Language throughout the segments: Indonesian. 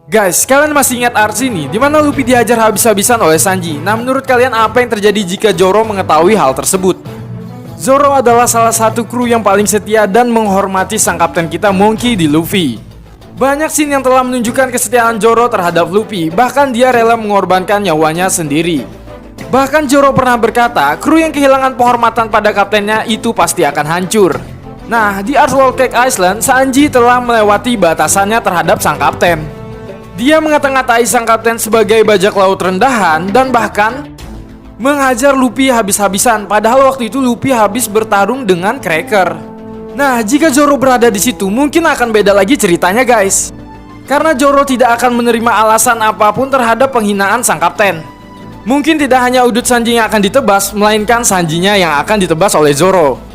Guys, kalian masih ingat arc ini di mana Luffy dihajar habis-habisan oleh Sanji? Nah, menurut kalian apa yang terjadi jika Zoro mengetahui hal tersebut? Zoro adalah salah satu kru yang paling setia dan menghormati sang kapten kita Monkey D. Luffy. Banyak scene yang telah menunjukkan kesetiaan Zoro terhadap Luffy, bahkan dia rela mengorbankan nyawanya sendiri. Bahkan Zoro pernah berkata, kru yang kehilangan penghormatan pada kaptennya itu pasti akan hancur. Nah, di Arch Whole Cake Island, Sanji telah melewati batasannya terhadap sang kapten. Dia mengata-ngatai sang kapten sebagai bajak laut rendahan dan bahkan menghajar Luffy habis-habisan, padahal waktu itu Luffy habis bertarung dengan Cracker. Nah, jika Zoro berada di situ, mungkin akan beda lagi ceritanya, guys. Karena Zoro tidak akan menerima alasan apapun terhadap penghinaan sang kapten. Mungkin tidak hanya udut Sanji yang akan ditebas, melainkan Sanjinya yang akan ditebas oleh Zoro.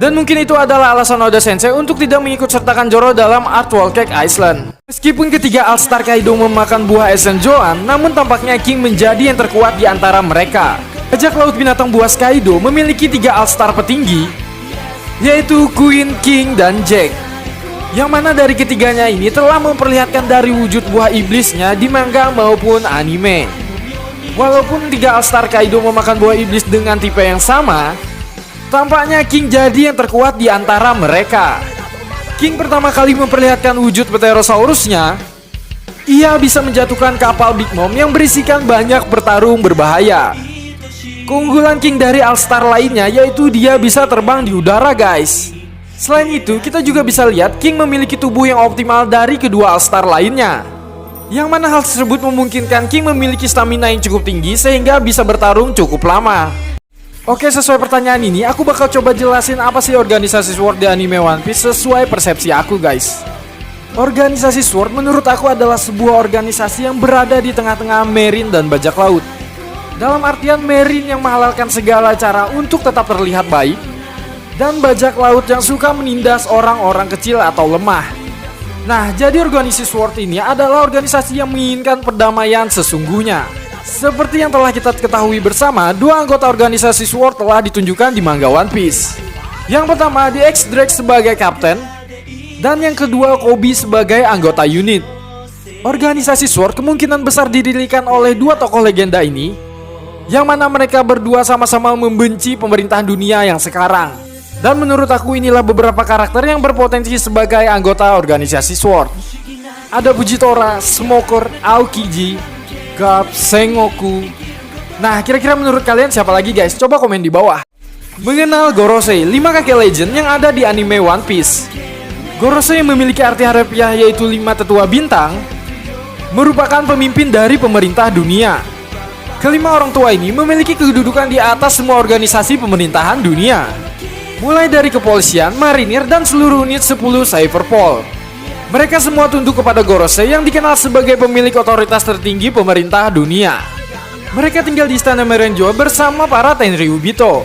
Dan mungkin itu adalah alasan Oda Sensei untuk tidak mengikut sertakan Zoro dalam Arch Whole Cake Island. Meskipun ketiga All-Star Kaido memakan buah Esen Zoan, namun tampaknya King menjadi yang terkuat di antara mereka. Bajak laut binatang buas Kaido memiliki 3 All-Star petinggi, yaitu Queen, King, dan Jack. Yang mana dari ketiganya ini telah memperlihatkan dari wujud buah iblisnya di manga maupun anime. Walaupun 3 All-Star Kaido memakan buah iblis dengan tipe yang sama, tampaknya King jadi yang terkuat di antara mereka. King pertama kali memperlihatkan wujud Pterosaurusnya. Ia bisa menjatuhkan kapal Big Mom yang berisikan banyak bertarung berbahaya. Keunggulan King dari All-Star lainnya yaitu dia bisa terbang di udara, guys. Selain itu, kita juga bisa lihat King memiliki tubuh yang optimal dari kedua All-Star lainnya. Yang mana hal tersebut memungkinkan King memiliki stamina yang cukup tinggi sehingga bisa bertarung cukup lama. Oke, sesuai pertanyaan ini, aku bakal coba jelasin apa sih organisasi SWORD di anime One Piece sesuai persepsi aku, guys. Organisasi SWORD menurut aku adalah sebuah organisasi yang berada di tengah-tengah Marine dan bajak laut. Dalam artian Marine yang menghalalkan segala cara untuk tetap terlihat baik, dan bajak laut yang suka menindas orang-orang kecil atau lemah. Nah, jadi organisasi SWORD ini adalah organisasi yang menginginkan perdamaian sesungguhnya. Seperti yang telah kita ketahui bersama, 2 anggota organisasi SWORD telah ditunjukkan di manga One Piece. Yang pertama, The X-Drake sebagai kapten, dan yang kedua, Koby sebagai anggota unit. Organisasi SWORD kemungkinan besar didirikan oleh 2 tokoh legenda ini, yang mana mereka berdua sama-sama membenci pemerintahan dunia yang sekarang. Dan menurut aku inilah beberapa karakter yang berpotensi sebagai anggota organisasi SWORD. Ada Fujitora, Smoker, Aokiji, Garp, Sengoku. Nah, kira-kira menurut kalian siapa lagi, guys? Coba komen di bawah. Mengenal Gorosei, 5 kakek legend yang ada di anime One Piece. Gorosei memiliki arti harfiah yaitu 5 tetua bintang, merupakan pemimpin dari pemerintah dunia. Kelima orang tua ini memiliki kedudukan di atas semua organisasi pemerintahan dunia, mulai dari kepolisian, marinir, dan seluruh unit 10 Cyberpol. Mereka semua tunduk kepada Gorosei yang dikenal sebagai pemilik otoritas tertinggi pemerintah dunia. Mereka tinggal di istana Merenjo bersama para Tenryubito.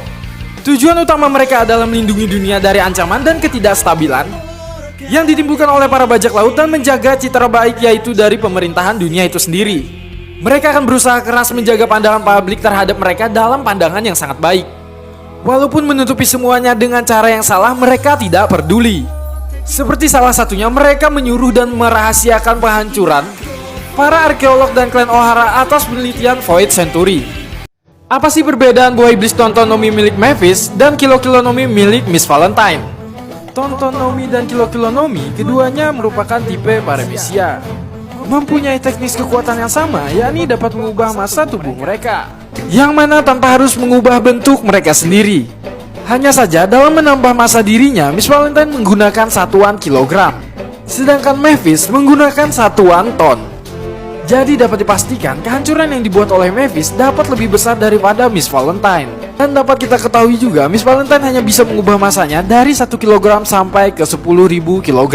Tujuan utama mereka adalah melindungi dunia dari ancaman dan ketidakstabilan yang ditimbulkan oleh para bajak laut dan menjaga citra baik yaitu dari pemerintahan dunia itu sendiri. Mereka akan berusaha keras menjaga pandangan publik terhadap mereka dalam pandangan yang sangat baik. Walaupun menutupi semuanya dengan cara yang salah, mereka tidak peduli. Seperti salah satunya mereka menyuruh dan merahasiakan penghancuran para arkeolog dan klan Ohara atas penelitian Void Century. Apa sih perbedaan buah iblis Tontonomi milik Mavis dan Kilo-Kilonomi milik Miss Valentine? Tontonomi dan Kilo-Kilonomi keduanya merupakan tipe Paramecia, mempunyai teknis kekuatan yang sama, yakni dapat mengubah massa tubuh mereka, yang mana tanpa harus mengubah bentuk mereka sendiri. Hanya saja dalam menambah massa dirinya, Miss Valentine menggunakan satuan kilogram, sedangkan Mavis menggunakan satuan ton. Jadi dapat dipastikan kehancuran yang dibuat oleh Mavis dapat lebih besar daripada Miss Valentine. Dan dapat kita ketahui juga Miss Valentine hanya bisa mengubah massanya dari 1 kg sampai ke 10.000 kg.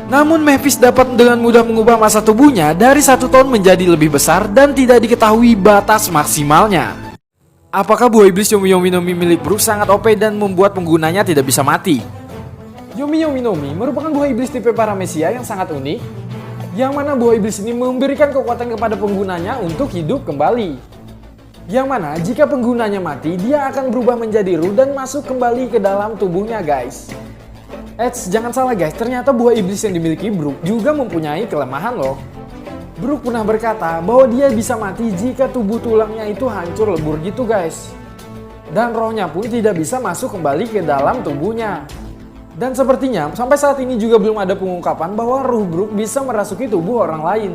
Namun Mavis dapat dengan mudah mengubah massa tubuhnya dari 1 ton menjadi lebih besar dan tidak diketahui batas maksimalnya. Apakah buah iblis Yomi Yomi Nomi milik Brook sangat OP dan membuat penggunanya tidak bisa mati? Yomi Yomi Nomi merupakan buah iblis tipe Paramecia yang sangat unik, yang mana buah iblis ini memberikan kekuatan kepada penggunanya untuk hidup kembali. Yang mana jika penggunanya mati, dia akan berubah menjadi Ru dan masuk kembali ke dalam tubuhnya, guys. Jangan salah guys, ternyata buah iblis yang dimiliki Brook juga mempunyai kelemahan loh. Brook pernah berkata bahwa dia bisa mati jika tubuh tulangnya itu hancur lebur gitu guys. Dan rohnya pun tidak bisa masuk kembali ke dalam tubuhnya. Dan sepertinya sampai saat ini juga belum ada pengungkapan bahwa ruh Brook bisa merasuki tubuh orang lain.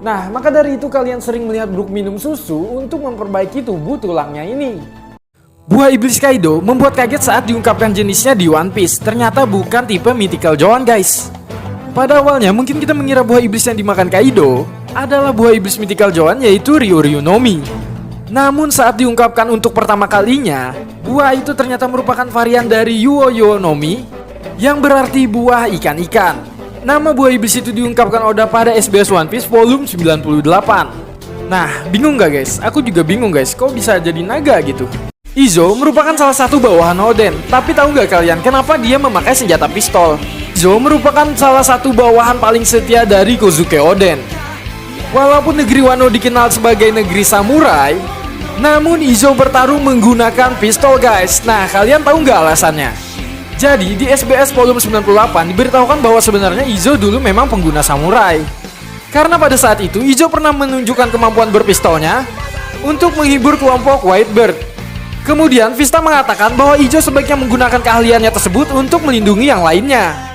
Nah, maka dari itu kalian sering melihat Brook minum susu untuk memperbaiki tubuh tulangnya ini. Buah iblis Kaido membuat kaget saat diungkapkan jenisnya di One Piece. Ternyata bukan tipe Mythical Joan guys. Pada awalnya mungkin kita mengira buah iblis yang dimakan Kaido adalah buah iblis Mythical Joan, yaitu Ryu Nomi. Namun saat diungkapkan untuk pertama kalinya, buah itu ternyata merupakan varian dari Yuo Nomi, yang berarti buah ikan-ikan. Nama buah iblis itu diungkapkan Oda pada SBS One Piece volume 98. Nah, bingung gak guys? Aku juga bingung guys, kok bisa jadi naga gitu? Izo merupakan salah satu bawahan Oden, tapi tahu gak kalian kenapa dia memakai senjata pistol? Izo merupakan salah satu bawahan paling setia dari Kozuke Oden. Walaupun negeri Wano dikenal sebagai negeri samurai, namun Izo bertarung menggunakan pistol guys. Nah, kalian tahu nggak alasannya? Jadi di SBS volume 98 diberitahukan bahwa sebenarnya Izo dulu memang pengguna samurai. Karena pada saat itu Izo pernah menunjukkan kemampuan berpistolnya untuk menghibur kelompok Whitebird. Kemudian Vista mengatakan bahwa Izo sebaiknya menggunakan keahliannya tersebut untuk melindungi yang lainnya.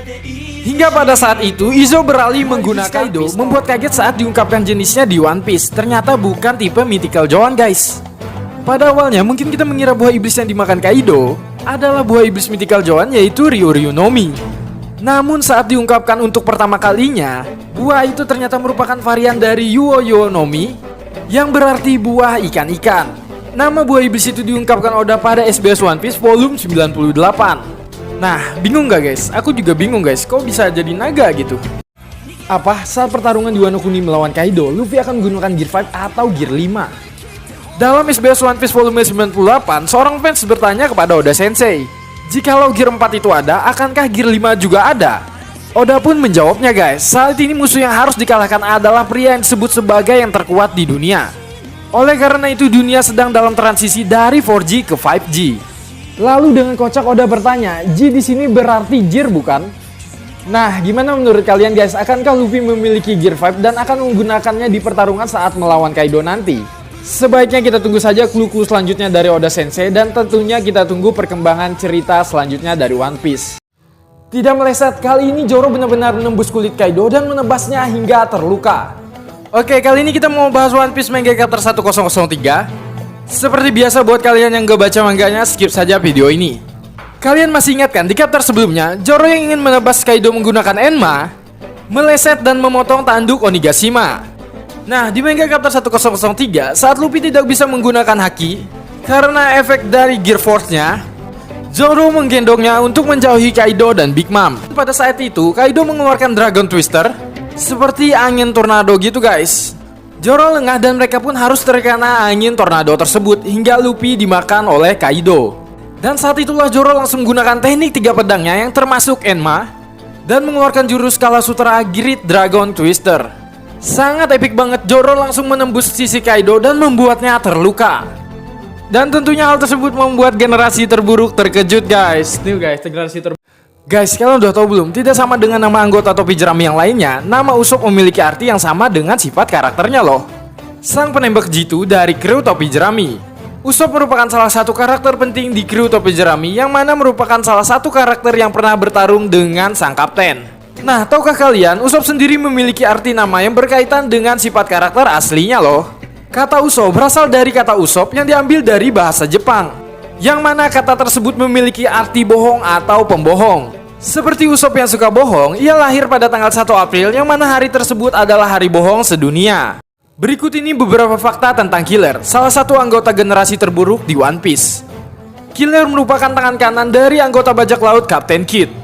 Hingga pada saat itu Izo beralih menggunakan Kaido membuat kaget saat diungkapkan jenisnya di One Piece. Ternyata bukan tipe Mythical Joan guys. Pada awalnya mungkin kita mengira buah iblis yang dimakan Kaido adalah buah iblis Mythical Joan, yaitu Ryu Nomi. Namun saat diungkapkan untuk pertama kalinya, buah itu ternyata merupakan varian dari Yuo Nomi, yang berarti buah ikan-ikan. Nama buah iblis itu diungkapkan Oda pada SBS One Piece volume 98. Nah, bingung gak guys? Aku juga bingung guys, kok bisa jadi naga gitu? Apa, saat pertarungan di Wano Kuni melawan Kaido, Luffy akan menggunakan Gear 5 atau Gear 5? Dalam SBS One Piece volume 98, seorang fans bertanya kepada Oda Sensei, jikalau Gear 4 itu ada, akankah Gear 5 juga ada? Oda pun menjawabnya guys, saat ini musuh yang harus dikalahkan adalah pria yang disebut sebagai yang terkuat di dunia. Oleh karena itu dunia sedang dalam transisi dari 4G ke 5G. Lalu dengan kocak Oda bertanya, G di sini berarti Gear bukan? Nah, gimana menurut kalian guys? Akankah Luffy memiliki Gear 5 dan akan menggunakannya di pertarungan saat melawan Kaido nanti? Sebaiknya kita tunggu saja clue-clue selanjutnya dari Oda Sensei, dan tentunya kita tunggu perkembangan cerita selanjutnya dari One Piece. Tidak meleset, kali ini Zoro benar-benar menembus kulit Kaido dan menebasnya hingga terluka. Oke, kali ini kita mau bahas One Piece Manga Chapter 1003. Seperti biasa buat kalian yang gak baca mangganya, skip saja video ini. Kalian masih ingat kan di chapter sebelumnya, Zoro yang ingin menebas Kaido menggunakan Enma meleset dan memotong tanduk Onigashima. Nah, di manga chapter 1003, saat Luffy tidak bisa menggunakan Haki karena efek dari Gear Force-nya, Zoro menggendongnya untuk menjauhi Kaido dan Big Mom. Pada saat itu, Kaido mengeluarkan Dragon Twister seperti angin tornado gitu guys. Zoro lengah dan mereka pun harus terkena angin tornado tersebut hingga Luffy dimakan oleh Kaido. Dan saat itulah Zoro langsung menggunakan teknik 3 pedangnya yang termasuk Enma dan mengeluarkan jurus Kala Sutra Great Dragon Twister. Sangat epik banget, Zoro langsung menembus sisi Kaido dan membuatnya terluka. Dan tentunya hal tersebut membuat generasi terburuk terkejut guys. Nih guys, generasi terburuk. Guys, kalian udah tahu belum? Tidak sama dengan nama anggota topi jerami yang lainnya, nama Usopp memiliki arti yang sama dengan sifat karakternya loh. Sang penembak jitu dari kru topi jerami. Usopp merupakan salah satu karakter penting di kru topi jerami, yang mana merupakan salah satu karakter yang pernah bertarung dengan sang kapten. Nah, tahukah kalian, Usopp sendiri memiliki arti nama yang berkaitan dengan sifat karakter aslinya loh. Kata Usopp berasal dari kata Usopp yang diambil dari bahasa Jepang, yang mana kata tersebut memiliki arti bohong atau pembohong. Seperti Usopp yang suka bohong, ia lahir pada tanggal 1 April yang mana hari tersebut adalah hari bohong sedunia. Berikut ini beberapa fakta tentang Killer, salah satu anggota generasi terburuk di One Piece. Killer merupakan tangan kanan dari anggota bajak laut Captain Kidd.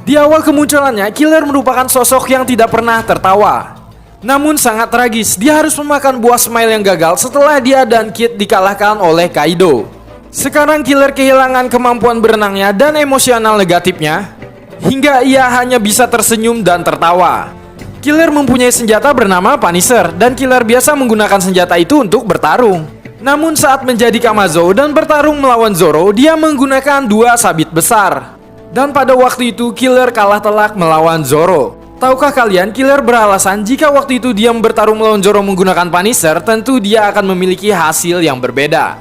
Di awal kemunculannya, Killer merupakan sosok yang tidak pernah tertawa. Namun sangat tragis, dia harus memakan buah smile yang gagal setelah dia dan Kidd dikalahkan oleh Kaido. Sekarang Killer kehilangan kemampuan berenangnya dan emosional negatifnya, hingga ia hanya bisa tersenyum dan tertawa. Killer mempunyai senjata bernama Punisher, dan Killer biasa menggunakan senjata itu untuk bertarung. Namun saat menjadi Kamazo dan bertarung melawan Zoro, dia menggunakan 2 sabit besar. Dan pada waktu itu Killer kalah telak melawan Zoro. Tahukah kalian, Killer beralasan jika waktu itu dia bertarung melawan Zoro menggunakan Punisher, tentu dia akan memiliki hasil yang berbeda.